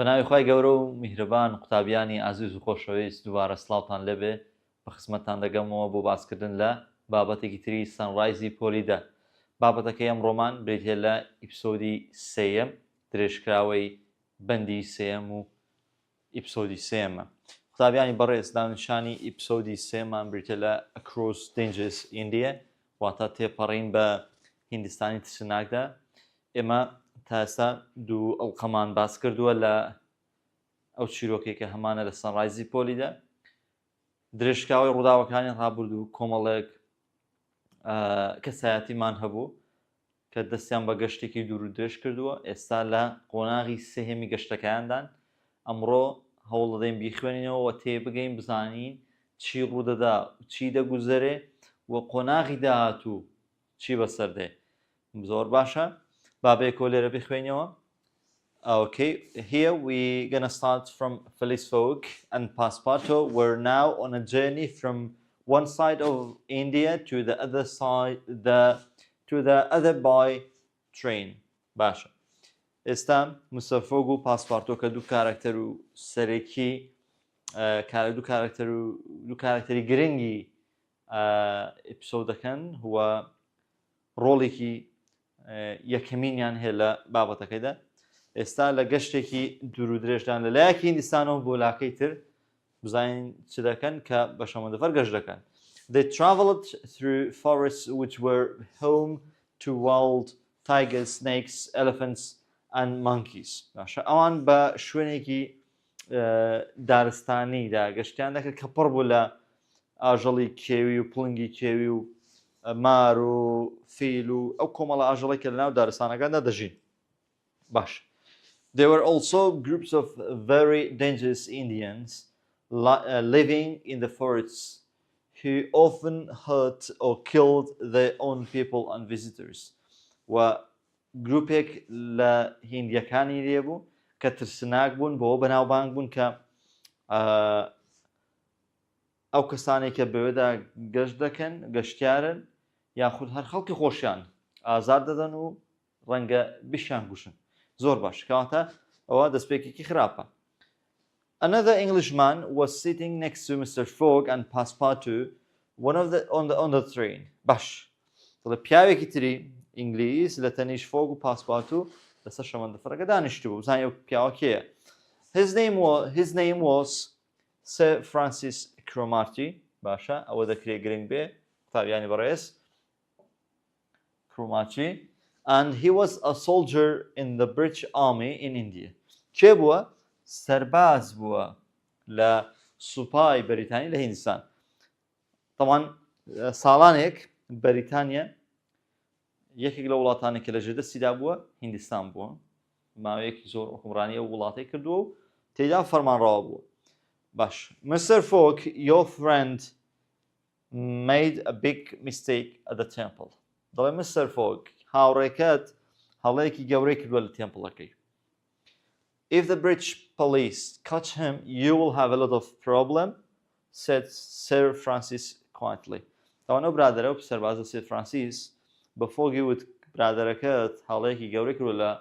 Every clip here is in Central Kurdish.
بەناوی خۆی گەورە و میهرەبان قوتابیانی ئازیز و خۆشەویست دووبارە سڵاوتان لێبێ بە خزمەتتان دەگەمەوە بۆ باسکردن لە بابەتێکی تری سەنڕایزی پۆلیدا. بابەتەکەی ئەم ڕۆمان برێتێ لە ئیپسۆدی سێیەم درێژکراوەی بەندی سێیەم و ئیپسۆدی سێمە. قوتابیانی بەڕێز دانیشانی ئیپسۆدی سێمان بریتە لە Across Dangerous India واتە تێپەڕین بە هیندستانی ترسناکدا. ئێمە تا ئێستا دوو ئەڵقەمان باس کردووە لە ئەو چیرۆکێکە هەمانە لە سەنڕایزی پۆلیدا. درێژکراوەی ڕووداوەکانی ڕابردوو کۆمەڵێک کەسایەتیمان هەبوو کە دەستیان بە گەشتێکی دوور و درێژ کردووە. ئێستا لە قۆناغی سێهێمی گەشتەکەیاندان ئەمڕۆ هەوڵ دەدەین بیخوێنینەوە و تێبگەین بزانین چی ڕوودەدا چی دەگوزەرێ و قۆناغی داهاتوو چی بەسەردێ. زۆر باشە بابەیەکۆ لێرە بخوێنەوە. Okay, here we gonna start from Feliz Folk and Passepartout. We're now on a journey from one side of India to the other side, to the other by train. باشە. ئێستا مسەفۆگ و پاسپارتۆ کە دوو کارکتەر و سەرێکی دوو کارکتەری گرنگی ئیپسۆدەکەن و ڕۆڵێکی یەکەمینیان هەیە لە بابەتەکەیدا. ئێستا لە گەشتێکی دوور و درێژدان لە لایەکی هیندستانەوە بۆ لاکەی تر بزانین چ دەکەن کە بە شەمەندەفەر گەشت دەکەن. They traveled through forests which were home to wild tigers, snakes, elephants and monkeys. ئەوان بە شوێنێکی دارستانیدا گەشتیان دەکرد کە پڕ بوو لە ئاژەڵی کێوی و پڵنگی کێوی و مار و فیل و ئەو کۆمەڵە ئاژەڵی کە لەناو دارستانەکاندا دەژین. باش. There were also groups of very dangerous Indians living in the forests who often hurt or killed their own people and visitors. و گروپێک لە هیندیەکانی لێبوو کە ترسناک بوون بۆ بەناوبانگ بوون کە ئەو کەسانێک کە بەوێدا گەشت دەکەن گەشتیارن یاخود هەر خەڵکی خۆشیان ئازار دەدەن و ڕەنگە بیشیان گوشن. زۆر باش کەواتە ئەوە دەستپێکێکی خراپە. Another Englishman was sitting next to Mr. Fogg and Passepartout on the train. باش. دەڵێ پیاوێکی تری ئینگلیز لە تەنیش فۆگ و پاسپارتوو لەسەر شەمەندەفەرەکە دانیشتبوو. بزانین ئەو پیاوە کێیە. His name was Sir Francis Cromarty. باشە ئەوە دەکرێت گرنگ بێ قوتابیانی بەڕێز. Cromarty. And he was a soldier in the British Army in India. چێ بووە؟ سەرباز بووە لە سوپای بەریتانی لە هیندستان. طبعاً ساڵانێک بەریتانیا یەکێک لە وڵاتانی کە لە ژێردەستیدا بووە هیندستان بووە. ماوەیەکی زۆر حکومڕانی ئەو وڵاتی کردووە و تێیدا فەرمانڕەوا بووە. باش. Mr. Fogg, your friend made a big mistake at the temple. دەڵێ Mr. Fogg هاوڕێکەت هەڵەیەکی گەورەی کردووە لە تێمپڵەکەی. If the British police catch him, you will have a lot of problem, said Sir Francis quietly. طبعاً ئەو برادەرە و سەربازە سێ فرانسیس بە فۆگی وت برادەرەکەت هەڵەیەکی گەورەی کردووە لە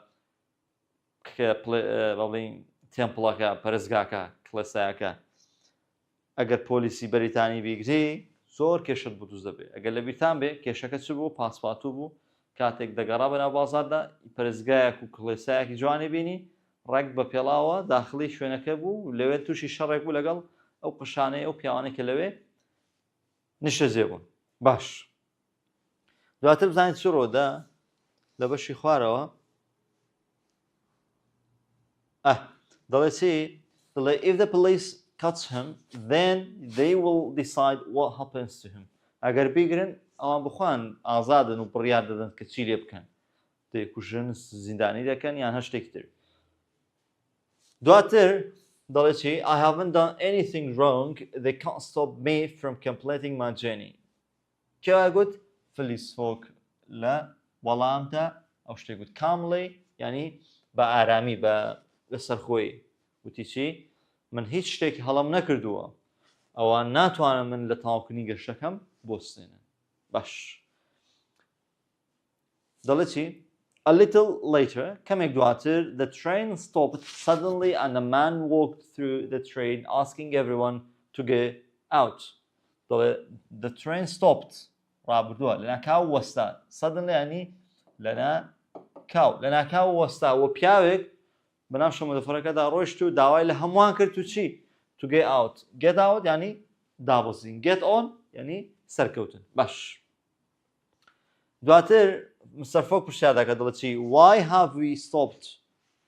بەڵین تێمپڵەکە پەرستگاکە کڵێسایەکە. ئەگەر پۆلیسی بەریتانی بیگری زۆر کێشت بۆ دروست دەبێت. ئەگەر لە بیرتان بێ کێشەکە چ بوو پاسپارتوو بوو کاتێک دەگەڕا بەناو بازاردا پەرستگایەک و کڵێسایەکی جوانی بینی ڕێک بە پێڵاوە داخلی شوێنەکە بوو لەوێ تووشی شەڕێک بوو لەگەڵ ئەو قشانەی ئەو پیاوانێک کە لەوێ نیشتەجێ بوون. باش. دواتر بزانیت چ ڕۆدا لە بەشی خوارەوە. دەڵێ چی؟ دەڵێ if the police catch him then they will decide what happens to him. ئەگەر بیگرن ئەوان بخوان ئازادن و بڕیار دەدەن کە چی لێ بکەن. دەیکوژن زیندانی دەکەن یان هەر شتێکی تر. دواتر دەڵێ چی؟ I haven't done anything wrong. They can't stop me from completing my journey. کێوە گوت؟ فلیس فۆک لە وەڵامدا ئەو شتێک گوت calmly یعنی بە ئارامی بە سەرخۆی وتی چی؟ من هیچ شتێکی هەڵام نەکردووە. ئەوان ناتوانم من لە تاواکردنی گەشتەکەم بۆستێنن. باش. دەڵێ چی؟ A little later, کەمێک دواتر, the train stopped suddenly and a man walked through the train asking everyone to get out. The train stopped. ڕابردووە لەنا کاو وەستا. Suddenly ینی لەنا کاو وەستا و پیاوێک بەناو شەمەندەفەرەکەدا ڕۆیشت و داوای لە هەمووان کرد و چی؟ To get out. Get out ینی دابەزین. Get on ینی سەرکەوتن. باش. دواتر Mr. Fogg پرسیار دەکات دەڵێت چی؟ Why have we stopped?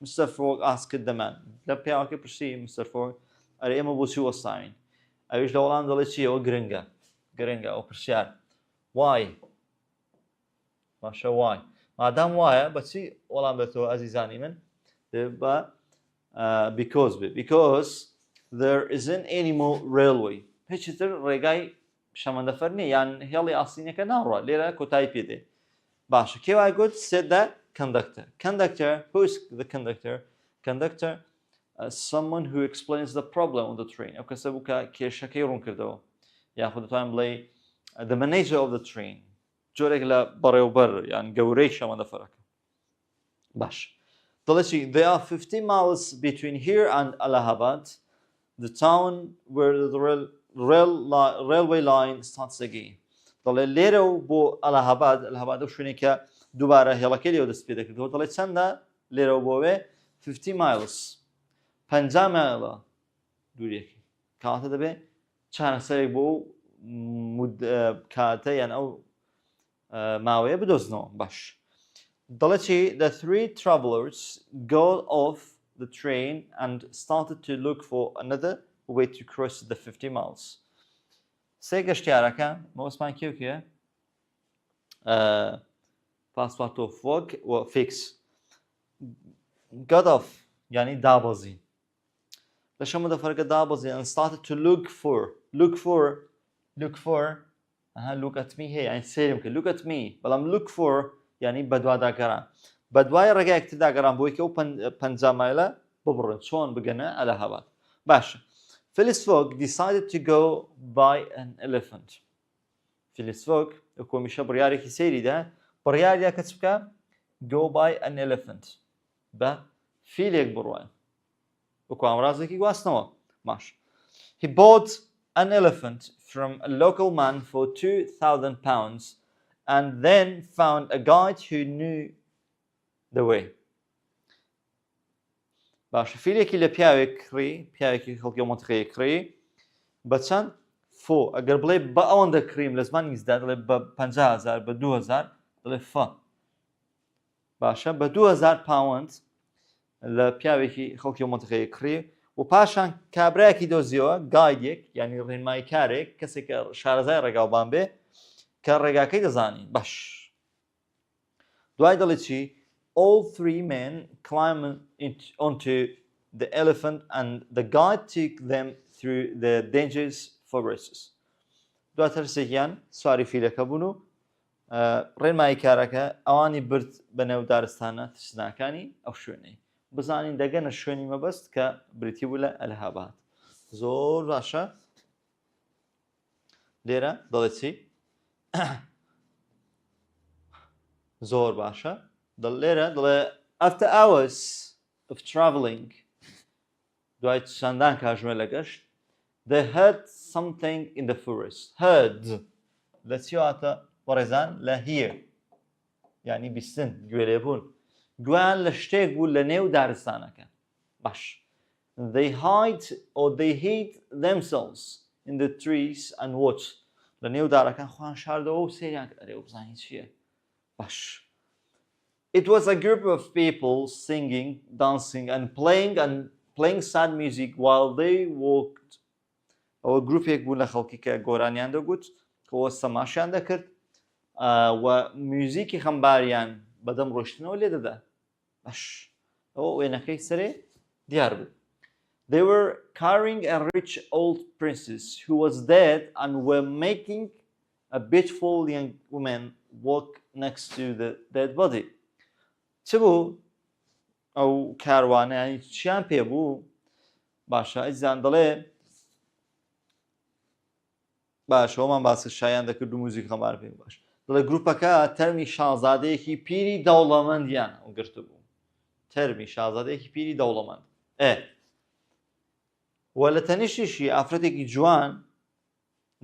Mr. Fogg asked the man. لە پیاوەکە پرسی Mr. Fogg ئەرێ ئێمە بۆچی وەستاوین؟ ئەویش لە وەڵام دەڵێت چی؟ ئەوە گرنگە ئەو پرسیار. Why؟ باشە why؟ مادام وایە بەچی وەڵام دێتەوە ئەزیزانی من؟ بە because بێ. Because there isn't any more railway. هیچی تر ڕێگای شەمەندەفەر نییە یان هێڵی ئاسینەکە ناڕوە لێرە کۆتایی پێدێ. باشە کێ وای گوت said the conductor. Conductor, who is the conductor? Conductor, someone who explains the problem on the train. ئەو کەسە بوو کە کێشەکەی ڕوون کردەوە. یاخود دەتوانین بڵێ the manager of the train. جۆرێک لە بەڕێوەبەر یان گەورەی شەمەندەفەرەکە. باش. دەڵێت چی there are 50 miles between here and Allahabad, the town where the railway line starts again. دەڵێ لێرە و بۆ ئەلاهاباد ئەو شوێنێک کە دووبارە هێڵەکەی لێوە دەست پێ دەکردەوە دەڵێت چەندە لێرە و بۆوێ 50 miles 50 مایلە دووریەکی کاتە دەبێ چارەسەرێک بۆ کاتە یان ئەو ماوەیە بدۆزنەوە. باش. دەڵێت چی the three travelers got off the train and started to look for another way to cross the 50 miles. سێ گەشتیارەکە مەوەسمان کێوکێ پاسپۆرتۆ فۆک و فیکس got off یعنی دابەزین لە شەمەندەفەرەکە دابەزین and started to look at me هەیە یعنی سێرم کرد look at me بەڵام look for یعنی بەدواداگەڕان بەدوای ڕێگایەکتر داگەڕان بۆی کە و 50 مایلە ببڕن چۆن بگەنە ئەلاهاباد. باشە. Phileas Fogg decided to go buy an elephant. Phileas Fogg کۆمیشە بڕیارێکی سەیریدا بڕیاریا کە چ بکە go buy an elephant بە فیلێک بڕوایە وەکو ئامڕازێکی گواستنەوە. ماش. He bought an elephant from a local man for £2,000 and then found a guide who knew the way. باشە فیلێکی لە پیاوێکی خەڵکی مۆنتقەیە کڕی بە چەند فۆ ئەگەر بڵێ بە ئەوەندە کریم لە زمانی ئینگلیزدا دەڵێ بە 50,000 بە 2,000 دەڵێ فە. باشە بە 2,000 پاوەند لە پیاوێکی خەڵکی مۆنتقەیە کڕی و پاشان کابرایەکی دۆزیەوە گایدێک یعنی ڕێنمایی کارێک کەسێک کە شارەزای ڕێگاوبان بێ کە ڕێگاکەی دەزانی. باش. دوای دەڵێ چی all three men climbed onto the elephant and the guide took them through the dangerous forests. دواتر سێکیان سواری فیلەکە بوون و ڕێنمایی کارەکە ئەوانی برد بە نێو دارستانە ترسناکانی ئەو شوێنەی بزانین دەگەنە شوێنی مەبەست کە بریتی بوو لە ئەلاهاباد. زۆر باشە. لێرە دەڵێت چی زۆر باشە. لێرە دەڵێ after hours of travelling دوای چەندان کاتژمێر لە گەشت they heard something in the forest. heard لە چی واتە وەڕێزان لە hear یعنی بیستن گوێ لێبوون گویان لە شتێک بوو لە نێو دارستانەکە. باش. they hid themselves in the trees and watched لە نێو دارەکان خۆیان شاردەوە و سێریان ئەرێ و بزانین چییە. باش. It was a group of people singing, dancing and playing sad music while they walked. ئەوە گروپێک بوو لە خەڵکی کە گۆرانیان دەگوت کەەوە سەماشیان دەکرد و میوزیکی خەمباریان بەدەم ڕۆشتنەوە لێ دەدا. باش. ئەوە وێنەکەی سەرێ دیار بوو. They were carrying a rich old princess who was dead and were making a beautiful young woman walk next to the dead body. چ بوو ئەو کاروانە ینی چیان پێ بوو؟ باشە ئەزیزان دەڵێ باش ئەومان باسی شایان دەکرد و موزیک خەمبار پێ باش دەڵێ گروپەکە تەرمی شازادەیەکی پیری دەوڵەمەندیان گرتبوو تەرمی شازادەیەکی پیری دەوڵەمەند وە لە تەنیشتیشی ئافرەتێکی جوان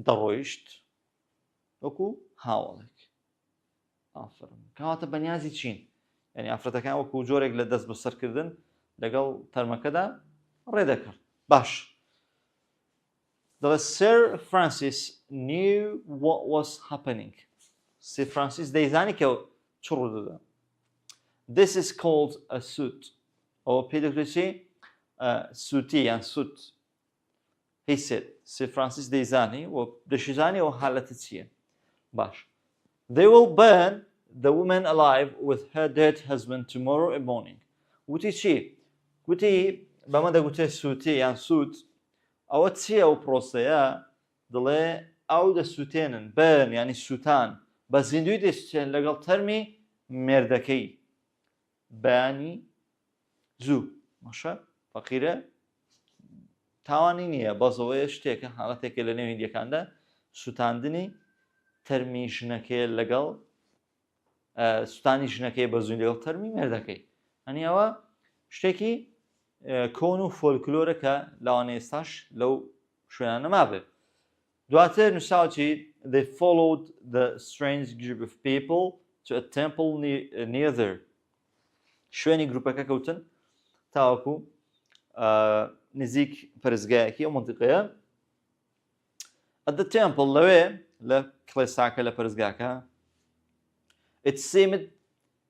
دەڕۆیشت وەکو هاوڵێک ئافرن کەواتە بەنیازی چین یعنی ئافرەتەکان وەکو جۆرێک لە دەست بەسەرکردن لەگەڵ تەرمەکەدا ڕێدەکرد باش دەڵێ سەر فرانسیس knew what was happening سەر فرانسیس دەیزانی کە چ ڕوودەدا this is called a suit ئەوە پێی دەکرێت چی سووتی یان سوت he said سەر فرانسیس دەیزانی و دەشیزانی ئەو حالەتە چییە باش they will burn the woman alive with her dead husband tomorrow morning وتی چی وتی بەمە دەگوتێ سووتی یان سووت ئەوە چییە ئەو پرۆسەیە دڵێ ئەو دەسووتێنن بن ینی سووتان بە زیندوی دەستێن لەگەڵ تەرمی مێردەکەی بەیانی زوو ماشە فەقیرە تاوانی نییە بەزەوەی شتێکە حاڵەتێکە لە نێو هیندیەکاندا سووتاندنی تەرمی ژنەکەی لەگەڵ سووتانی ژنەکەی بە زووی لەگەڵ تەرمی مێردەکەی هەنی ئەوە شتێکی کۆن و فۆلکلۆرەکە لاوانەیە ئێستاش لەو شوێنانە مابێت دواتر نووساوی they followed the strange group of people to a temple near there شوێنی گروپەکە کەوتن تاوەکو نزیک پەرستگایەکی ئەو منتیقەیە at the temple لەوێ لە کڵێساکە لە پەرستگاکە it seemed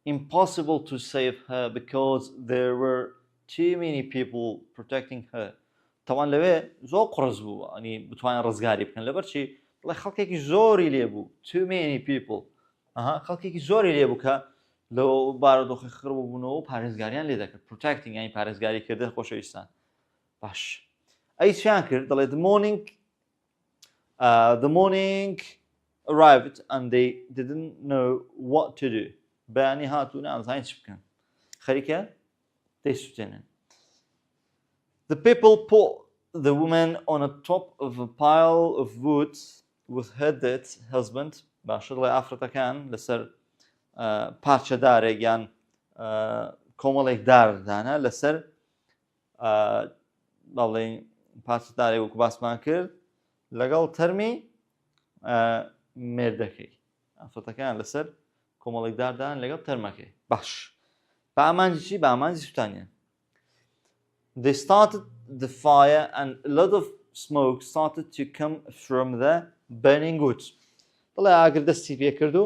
impossible to save her because there were too many people protecting her تاوان لەوێ زۆر قڕز بوو ئەنی بتوانن ڕزگاری بکەن لەبەرچی بڵێ خەڵکێکی زۆری لێ بوو too many people خەڵکێکی زۆری لێ بوو کە لەو بارودۆخی خڕ بوونەوە و پارێزگاریان لێ دەکرد protecting ینی پارێزگاری کردن خۆشەویستان باش ئەی چیان کرد دەڵێ the morning arrived and they didn't know what to do بەیانی هاتوون ئازاین چ بکەن خەریکە دەیسووتێنن the people put the woman on a top of a pile of wood with her dead husband باشە دڵێ ئافرەتەکان لەسەر پارچەدارێک یان کۆمەڵێک داردانە لەسەر بەڵێن پارچەدارێک وەکو باسمان کرد لەگەڵ تەرمی مێردەکەی ئافرەتەکان لەسەر کۆمەڵێک داردان لەگەڵ تەرمەکەی باش بە ئامانجی چی بە ئامانجی سووتانیان they started the fire and a lot of smoke started to come from the burning wood دڵێ ئاگر دەستی پێ کرد و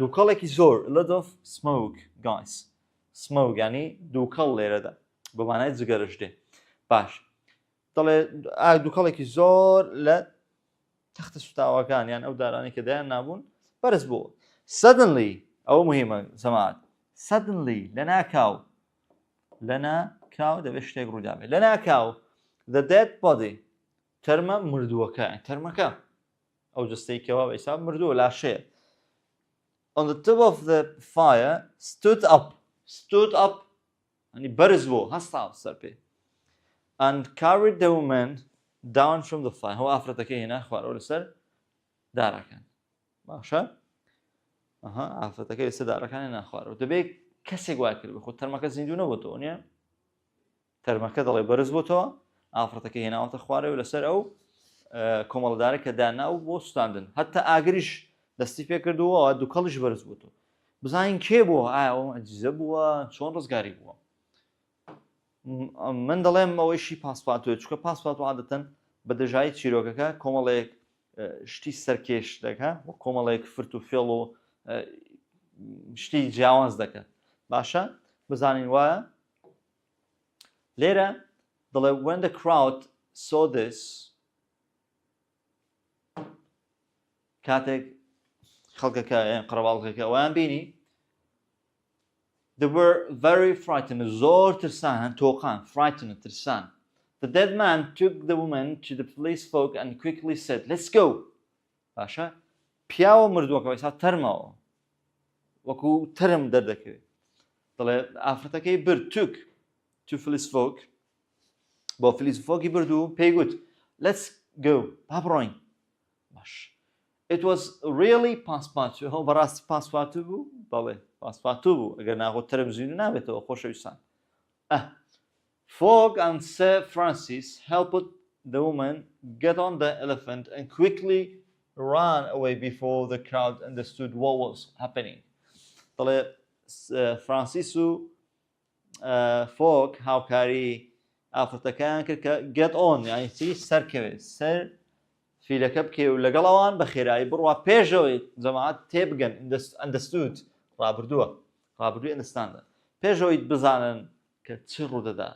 دووکەڵێکی زۆر a lot of smoke guys smoke ینی دووکەڵ لێرەدا بە مانای جگەرەش دێ باش دڵێ دووکەڵێکی زۆر لە تەختە سوتاوەکان یان ئەو دارانی کە دایان نابوون بەرز بووە suddenly ئەوە مهمە سەماعات suddenly لەناکاو دەبێت شتێک ڕوودا بێت لەناکاو the dead body تەرمە مردووەکە تەرمەکە ئەو جستەی کەوا بە حیساب مردووە لاشەیە on the top of the fire stood up ینی بەرز بوو هەستا سەر پێ and carried the woman down from the fire هەو ئافرەتەکەی هێنا خوارەوە لەسەر داراکان باشە ئافرەتەکەی لەسەر داراکان هێنا خوارەوە دەبێت کەسێک وای کرد بخۆ تەرمەکە زیندوو نەبووەوە نییە تەرمەکە دەڵێ بەرز بۆتەوە ئافرەتەکەی هێناوەتە خوارەوە لەسەر ئەو کۆمەڵدارە کە دانا و بۆ سوستاندن هەتا ئاگریش دەستی پێ کردووە دووکەڵیش بەرز بووەوە بزانین کێ بووە ئایا ئەو ئەجیزە بووە چۆن ڕزگاری بووە من دەڵێم ئەوەیشی پاسپاتوە چکە پاسپات و عادەتەن بە دەژایی چیرۆکەکە کۆمەڵێک شتی سەرکێش دەکە و کۆمەڵێک فرت و فێڵ و شتی جیاواز دەکەن باشە بزانین وایە لێرە دەڵێ when the crowd saw this کاتێک خەڵکەکە یان قڕەباڵغەکە ئەویان بینی they were very frightened زۆر ترسان هەن تۆقان frightened ترسان the dead man took the woman to the police folk and quickly said let's go باشە پیاوە مردووەکە ئێستا تەرمەوە وەکو تەرم دەردەکەوێت دەڵێ ئافرەتەکەی برد took to police folk بۆ police folki برد و پێی گوت let's go با بڕۆین باش It was really passepartout. هو بەڕاستی passepartout بوو؟ بەڵێ passepartout بوو. ئەگەر ناخۆ تەلەڤیزیون نابێتەوە خۆشەویستان. Fogg and Sir Francis helped the woman get on the elephant and quickly ran away before the crowd understood what was happening. طلع فرانسيس و فوق هاوکاری ئافرەتەکان کرد کە get on یعنی چی سەرکەوێت سەر فیلەکە بکێ و لەگەڵەوان بە خێرایی بڕوا پێشەوەی جەماعەت تێبگەن understood ڕابردووی ئەندستاندا پێشەوەی بزانن کە چ ڕوودەدا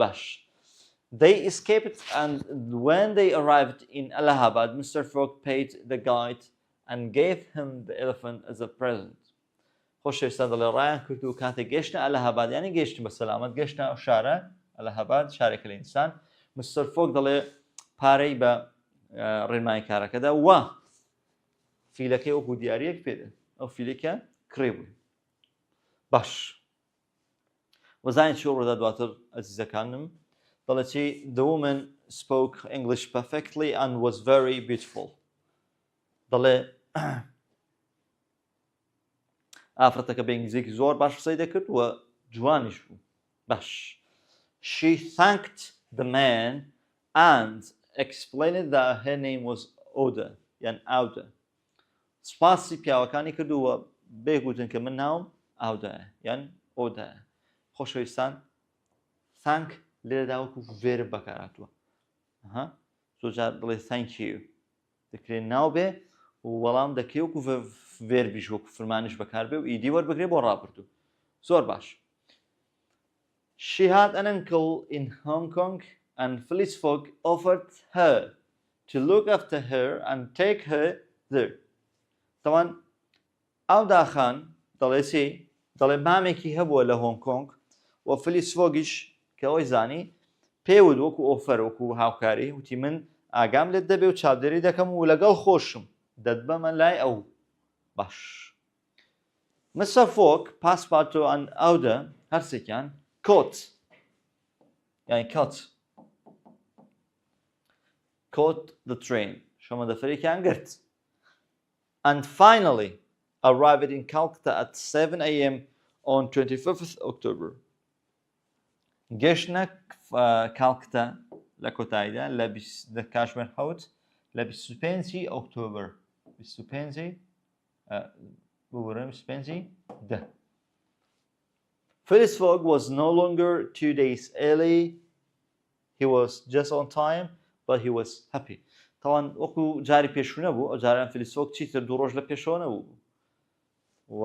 باش. They escaped and when they arrived in Allahabad, Mr. Fogg paid the guide and gave him the elephant as a present. خۆشەویستان دەڵێ ڕایان کرد و کاتێک گەشتە ئەلەهاباد یعنی گەشتن بە سەلامەت گەشتە ئەو شارە ئەلەهاباد شارێکە لە ئینسان مستەر فۆگ دەڵێ پارەی بە ڕێنمایی کارەکەدا وە فیلەکەی وەکو دیاریەک پێدە ئەو فیلێکە کڕێ بووی باش وەزانین چی ڕۆدا دواتر ئەزیزەکانم دەڵێ چی the woman spoke English perfectly and was very beautiful دەڵێ ئافرەتەکە بە ئینگلیزیەکی زۆر باش قسەی دەکرد و جوانیش بوو باش. She thanked the man and explained that her name was Aouda یان Aouda سپاسی پیاوەکانی کردووە بێگوتن کە من ناوم ئاودایە یان ئۆدایە. خۆشەویستان thank لێرەدا وەکو verb بەکارهاتووە زۆر جار دڵێ thank you دەکرێت ناو بێ و وەڵام دەکرێت وەکو verbiش وەکو فرمانش بەکار بێ و ئیدی وەربگرێ بۆ ڕابردوو زۆر باش. She had an uncle in Hong Kong and Phileas Fogg offered her to look after her and take her there. طبعا ئاودا خان دەڵێ چی دەڵێ مامێکی هەبووە لە هۆنگ کۆنگ و فلیس فۆگیش کە ئەوەی زانی پێوت وەکو ئۆفەر وەکو هاوکاری وتی من ئاگام لێت دەبێ و چاودێری دەکەم و لەگەڵ خۆشم دەتبەمە لای ئەو باش. Mr. Fogg, Passepartout and Aouda هەرسێکیان caught the train شەمەندەفەرێکیان گرت and finally arrived in Calcutta at 7 a.m. on 25th October. گەشتنە کالکتا لە کۆتاییدا لە کاتژمێر حەوت لە 25 ئۆکتۆبر 25 10. Phileas Fogg was no longer 2 days early. He was just on time, but he was happy. طبعا وەکو جاری پێشوو نەبوو ئەو جاران فلیس فۆگ چیتر دوو ڕۆژ لە پێشەوە نەبوو و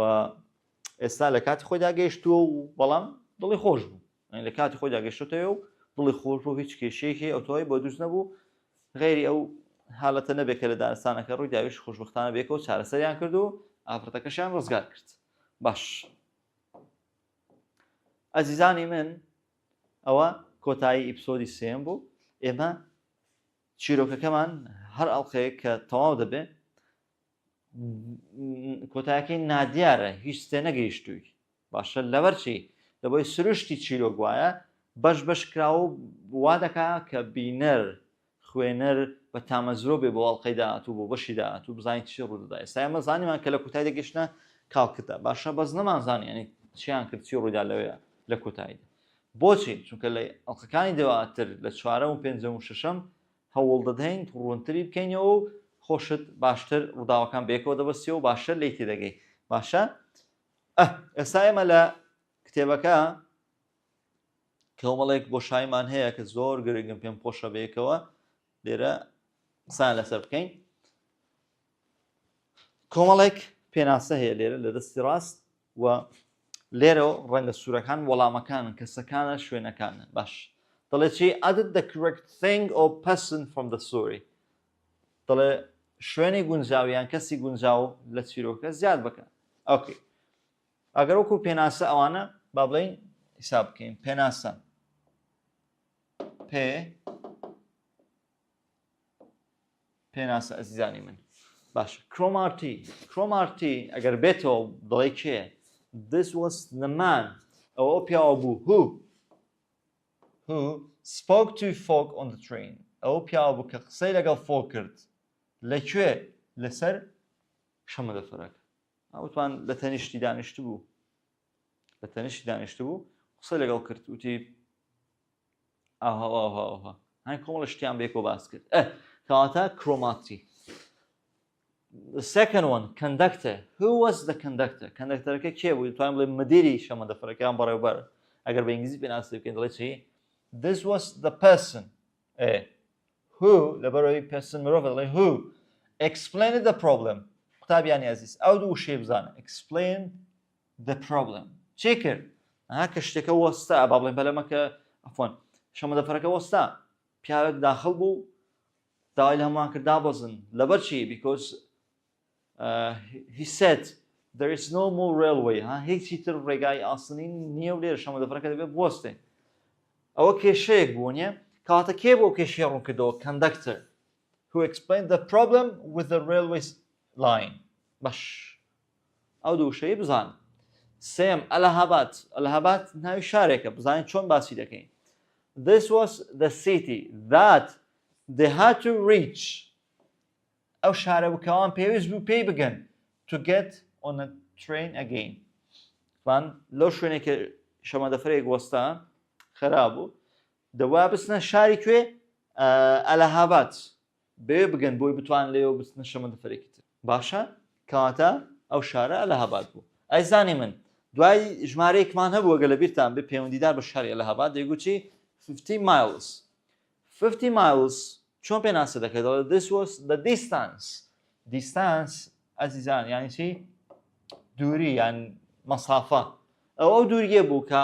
ئێستا لە کاتی خۆیدا گەیشتووە و بەڵام دڵی خۆش بوو لە کاتی خۆیدا گەیشتووە و دڵی خۆش بوو هیچ کێشەیەکی ئەوتۆی بۆ دروست نەبوو غێری ئەو حالەتە نەبێت کە لە دارستانەکە ڕووی داویش خۆشبەختانە بێکەوە چارەسەریان کرد و ئافرەتەکەشیان ڕزگار کرد باش. ئەزیزانی من ئەوە کۆتایی ئیپسۆدی سێم بوو ئێمە چیرۆکەکەمان هەر ئەڵقەیە کە تەواو دەبێ کۆتایەکەی نادیارە هیچ شتێ نەگەیشتووی باشە لەبەرچی دەبۆی سروشتی چیرۆک وایە بەش کراوە وا دەکا کە بینەر خوێنەر بە تامەزرۆ بێ بۆ ئەڵقەی داهاتوو بۆ بەشی داهاتوو بزانین چی ڕوودەدا. ئێستا ئێمە زانیمان کە لە کۆتایی دەگەشتە کاڵکتە باشە بەس نەمانزانی یعنی چیان کرد چی ڕوویدا لەوەیە لە کۆتاییدا بۆچی چونکە لە ئەڵقەکانی دەواتر لە چوارەم و پێنجەم و شەشەم هەوڵ دەدەین ڕوونتری بکەینەوە و خۆشت باشتر ڕووداوەکان بێکەوە دەبەستیەوە و باشتر لی تێدەگەی باشە. ئێستا ئێمە لە کتێبەکە کۆمەڵێک بۆشاییمان هەیە کە زۆر گرنگم پێم خۆشە بەیەکەوە لێرە قسان لەسەر بکەین. کۆمەڵێک پێناسە هەیە لێرە لە دەستی ڕاست و لێرەوە ڕەنگە سوورەکان وەڵامەکانن کەسەکانە شوێنەکانن باش. دەڵێ چی added the correct thing or person from the story دەڵێ شوێنی گونجاویان کەسی گونجاو لە چیرۆکە زیاد بکەن. ئۆکێ ئەگەر وەکو پێناسە ئەوانە با بڵێین حساب بکەین پێناسە پێناسە ئەزیزانی من باش. کڕۆمارتی ئەگەر بێتەوە دڵێ کێ this was the man ئەوە پیاوە بوو who spoke to Fogg on the train ئەو پیاوە بوو کە قسەی لەگەڵ فۆگ کرد لەکوێ لەسەر شەمەندەفەرەکە ئەوتوان لە تەنیشتی دانیشت بوو قسە لەگەڵ کرد وتی ئاها هەنگ کۆمەڵە شتیان بێکەوە باس کرد کەواتە کڕۆماتری. The second one, conductor. Who was the conductor? کەندەکتەرەکە کێ بوو؟ دەتوانین بڵێن مدیری شەمەندەفەرەکەیان بەڕێوەبەر ئەگەر بە ئینگلیزی پێناسی بکەین دەڵێ چی؟ This was the person. Who لەبەرەوەی person مرۆڤە دەڵێ who explained the problem. قوتابیانی عەزیز ئەو دوو شێ بزانە. Explain the problem. چی کرد؟ کە شتێکە وەستا با بڵێن بەلەمەکە ئەفۆن شەمەندەفەرەکە وەستا پیاوێک داخل بوو داوای لە هەمووان کرد دابەزن لەبەر چی؟ Because he said there is no more railway. هیچی تر ڕێگای ئاسنی نییە و لێرە شەمەندەفەرەکە دەبێت بوەستێ. ئەوە کێشەیەک بوو نیە؟ کەواتە کێ بۆ کێشەیە ڕوون کردەوە؟ Conductor who explained the problem with the railway line. باش ئەو دوو شەیە بزان. سێم ئەلەهاباد ناوی شارێکە بزانین چۆن باسی دەکەین. This was the city that they had to reach. ئەو شارە بووکەوان پێویست بوو پێی بگەن to get on a train again. فان لەو شوێنێکە شەمەندەفەرێک وەستا خراپ بوو دەوا بچنە شاری کوێ؟ ئەلەهاباد بێ بگەن بۆی بتوان لێەوە بچنە شەمەندەفەرێکی تر. باشە؟ کەواتە ئەو شارە ئەلەهاباد بوو. ئەیزانی من دوای ژمارەیەکمان هەبوو ئەگەر لە بیرتان بێ پەیوەندیدار بە شاری ئەلەهاباد دەیگوت چی؟ 50 miles. 50 miles چۆن پێناسە دەکەێتەوە؟ This was the distance. Distance ئەزیزان یانی چی؟ دووری یان مەسافە. ئەو دووریە بوو کە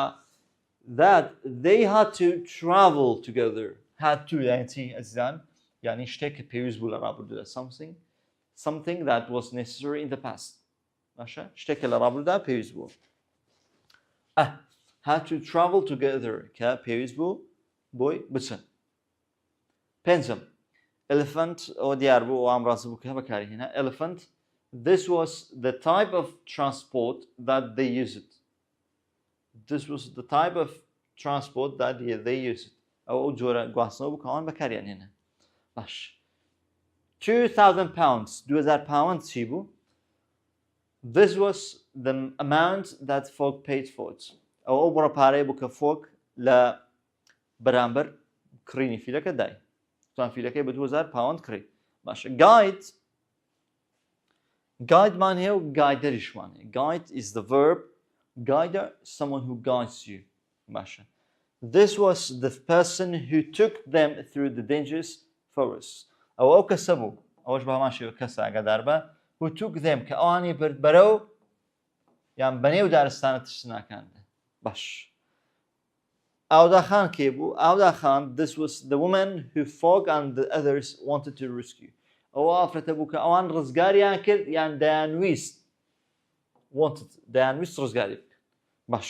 that they had to travel together. Had to یانی چی ئەزیزان؟ یانی شتێک کە پێویست بوو لە ڕابردوودا. Something that was necessary in the past. باشە؟ شتێکە لە ڕابردوودا پێویست بوو. Had to travel together کە پێویست بوو بۆی بچن. پێنجەم elephant ئەوە دیار بوو ئەو ئامڕاستە بوو کە بەکاری هێنا. Elephant this was the type of transport that they used. This was the type of transport that they used. ئەو جۆرە گواستنەوە بوو کەوان بەکاریان هێنا. باش. 2,000 pounds 2,000 pounds چی بوو؟ This was the amount that folk paid for it. ئەو بڕە پارەیە بوو کە فۆک لە بەرامبەر کڕینی فیلەکە دای. توان فیلەکەی بە 2,000 پاوەند کڕی. باشە. Guideمان هەیە و guideریشمان هەیە. Guide is the verb. Guider someone who guides you. باشە. This was the person who took them through the dangerous forest. ئەو کەسە بوو. ئەوەش بە هەمان شێوە کەسە ئاگادار بە. Who took them کە ئەوانی برد بەرەو یان بەنێو دارستانە ترسناکاندا. باش. Aouda Khan کێ بوو؟ Aouda Khan this was the woman who folk and the others wanted to rescue. ئەوە ئافرەتە بوو کە ئەوان ڕزگاریان کرد یان دەیانویست ڕزگاری بکەن. باش.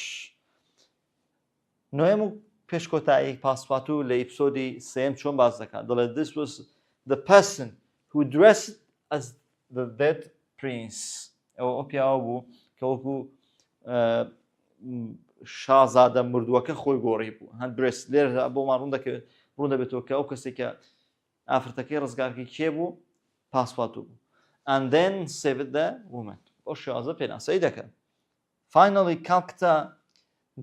نوێم و پێشکۆتایی پاسپاتوو لە ئیپسۆدی سێم چۆن باز دەکات دەڵێت this was the person who dressed as the dead prince. ئەو پیاوە بوو کە وەکو شازادە مردووەکە خۆی گۆڕی بوو. هەند درێس لێرە بۆمان ڕوون دەبێتەوە کە ئەو کەسێکە ئافرەتەکەی ڕزگارکەی کێ بوو؟ پاسپاتوو بوو. And then saved the woman. ئەو شازە پێناسەی دەکەن. Finally, Calcutta,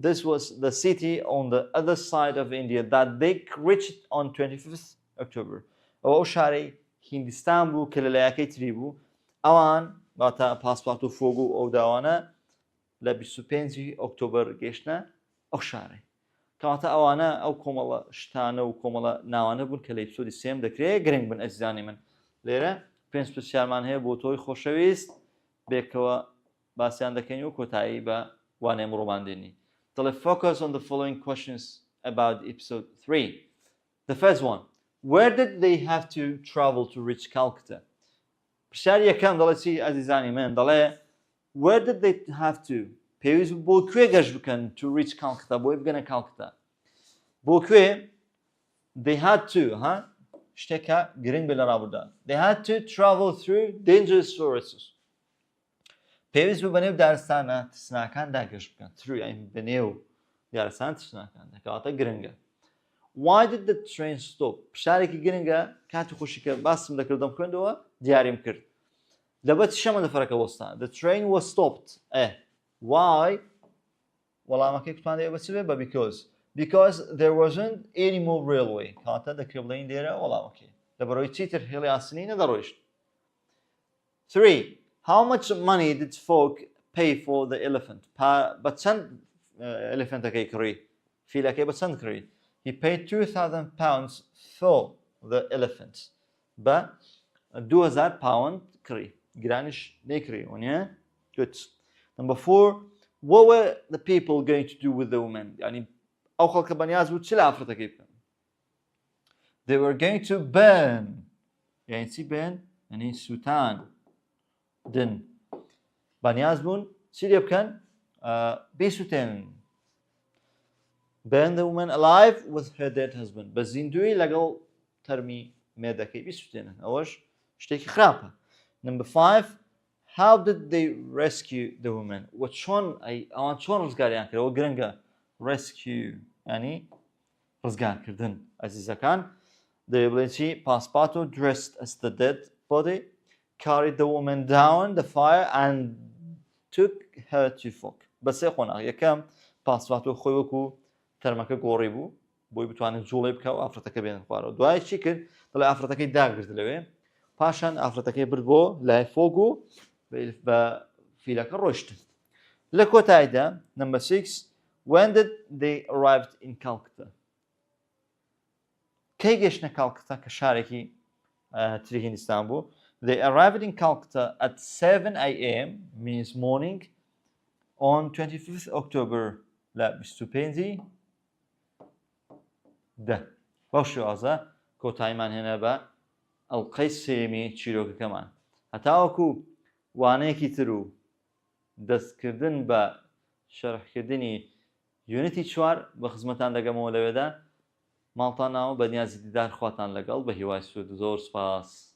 this was the city on the other side of India that they reached on 25th October. ئەو شارەی هیندستان بوو کە لەلایەکەی تری بوو. ئەوان باتە پاسپاتوو فۆگ و ئەو داوانە لە 25 ئۆکتۆبر گەیشتە ئەو شارەی. کەواتە ئەوانە ئەو کۆمەڵە شتانە و کۆمەڵە ناوانە بوون کە لە ئیپسۆدی سێم دەکرێت گرنگ بن ئەزیزانی من. لێرە پێنج پرسیارمان هەیە بۆ تۆی خۆشەویست بێکەوە باسییان دەکەین و کۆتایی بە وانێ ڕۆمان دێنی. دەڵێ focus on the following questions about episode 3. The first one, where did they have to travel to reach Calcutta? پرسیاری یەکەم دەڵێ چی ئەزیزانی من؟ دەڵێ where did they have to پێویست بۆ کوێ گەشت بکەن to reach Calcutta بۆی بگەنە Calcutta. بۆ کوێ؟ they had to شتێکە گرنگ بێ لە ڕابردوودا. They had to travel through dangerous forests. پێویست بوو بەنێو دارستانە ترسناکاندا گەشت بکەن. through یعنی بەنێو دارستان ترسناکاندا کەواتە گرنگە. Why did the train stop؟ پرسیارێکی گرنگە کاتی خۆشی کە باسم دەکردم خوێندەوە دیاریم کرد. دەبێت شەمە دەفەرەکە وەستان the train was stopped why وەڵامەکەی کوتمان دەیە بەچ بێ بە because there wasn't any more railway کاتە دەکرێ بڵێن لێرە وەڵامەکەی لەبەرەوەی چیتر هێڵی ئاسنی نەدەڕۆیشت 3 how much money did folk pay for the elephant بە چەند ئەلیفەنتەکەی کڕی فیلەکەی بە چەند کڕی he paid 2,000 pounds for the elephant بە 2,000 pound کڕی گرانیش نەیکڕی وانە good number 4 what were the people going to do with the women يعني ئەو خەڵکە بەنیاز بوو چ لە ئافرەتەکەی بکەن they were going to burn يعني چی burn يعني سوتان دن بەنیاز بوون چی لێ بکەن بیسووتێنن burn the woman alive with her dead husband بە زیندوی لەگەڵ تەرمی مێردەکەی بیسووتێنن ئەوەش شتێکی خراپە number 5 how did they rescue the woman و چۆن ئەوان چۆن ڕزگاریان کرد ئەوە گرنگە rescue ینی ڕزگارکردن ئەزیزەکان دەبێ بڵێن چی Passepartout dressed as the dead body carried the woman down the fire and took her to folk بە سێ خۆناغ یەکەم پاسپاتۆ خۆی وەکو تەرمەکە گۆڕی بوو بۆی بتوانێت جوڵێ بکە و ئافرەتەکە بێنن خوارەوە دوای چی کرد دەڵێ ئافرەتەکەی داگرت لەوێ پاشان ئافرەتەکەی برد بۆ لای فۆگ و بە فیلەکە ڕۆیشتن لە کۆتاییدا number 6 when did they arrived in Calcutta کەی گەشتنە کالکتا کە شارێکی تری هیندستان بوو they arrived in Calcutta at 7 a.m. means morning on 25th October لە 25 بەو شێوازە کۆتاییمان هێنا بە ئەڵقەی سێمی چیرۆکەکەمان هەتاوەکو وانەیەکی تر و دەستکردن بە شەرحکردنی یونیتی 4 بە خزمەتان دەگەمەوە لەوێدا ماڵتان ناوە بە نیازی دیدار خواتان لەگەڵ بە هیوای سوود زۆر سپاس